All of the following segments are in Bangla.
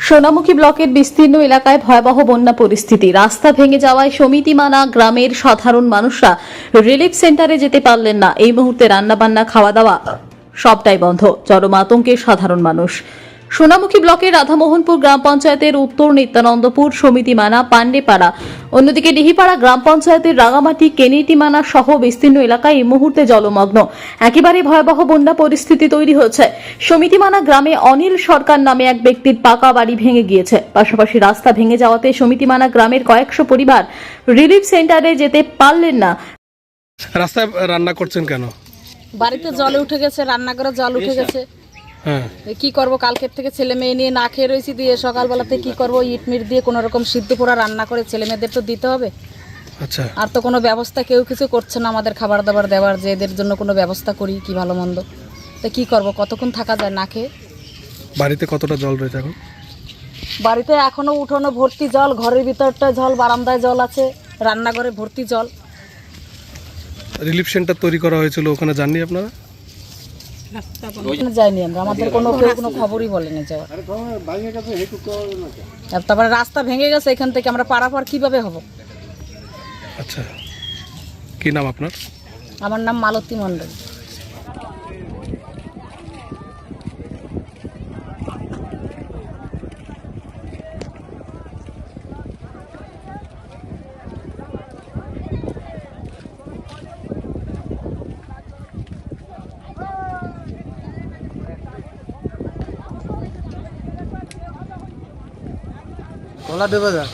সোনামুখী ব্লকের বিস্তীর্ণ এলাকায় ভয়াবহ বন্যা পরিস্থিতি। রাস্তা ভেঙে যাওয়ায় সমিতিমানা গ্রামের সাধারণ মানুষরা রিলিফ সেন্টারে যেতে পারলেন না। এই মুহূর্তে রান্নাবান্না, খাওয়া দাওয়া সবটাই বন্ধ। চরম আতঙ্কে সাধারণ মানুষ। সোনামুখী ব্লকের রাধামোহনপুর গ্রাম পঞ্চায়েতের উত্তর নিত্যানন্দপুর, সমিতিমানা, পান্ডেপাড়া, অন্যদিকে ডিহিপাড়া গ্রাম পঞ্চায়েতের রাঙামাটি, কেনিটিমানা সহ বিস্তীর্ণ এলাকায় এই মুহূর্তে জলমগ্ন। একেবারে ভয়াবহ বন্যা পরিস্থিতি তৈরি হয়েছে। সমিতিমানা গ্রামে অনিল সরকার নামে এক ব্যক্তির পাকা বাড়ি ভেঙে গিয়েছে। পাশাপাশি রাস্তা ভেঙে যাওয়াতে সমিতিমানা গ্রামের কয়েকশো পরিবার রিলিফ সেন্টারে যেতে পারলেন না। রাস্তায় রান্না করছেন কেন? বাড়িতে জল উঠে গেছে, রান্নাঘরে জল উঠে গেছে। হ্যাঁ, কি করব, কালকের থেকে ছেলে মেয়ে নিয়ে না খেয়ে রয়েছি, দিয়ে সকালবেলাতে কি করব, ইট মিট দিয়ে কোনো রকম সিদ্ধ পোড়া রান্না করে ছেলে মেয়েদের তো দিতে হবে। আচ্ছা, আর তো কোনো ব্যবস্থা কেউ কিছু করছে না আমাদের খাবার দাবার দেওয়ার, যে এদের জন্য কোনো ব্যবস্থা করি কি ভালো মন্দ। তা কি করব, কতক্ষণ থাকা যায় না খেয়ে? বাড়িতে কতটা জল রয়েছে এখন? বাড়িতে এখনো উঠোনো ভর্তি জল, ঘরের ভিতরটা জল, বারান্দায় জল আছে, রান্নাঘরে ভর্তি জল। রিলিফ সেন্টার তৈরি করা হয়েছিল, ওখানে যাননি আপনারা? যাইনি আমরা, আমাদের কোনো কেউ কোনো খবরই বলেনি যাওয়ার। তারপরে রাস্তা ভেঙে গেছে, এখান থেকে আমরা পারাপার কিভাবে হব? আচ্ছা, কি নাম আপনার? আমার নাম মালতী মণ্ডল। কলা দেবে যা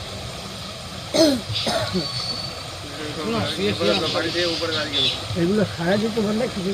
এগুলো খাওয়া যেতে পারলে কিছু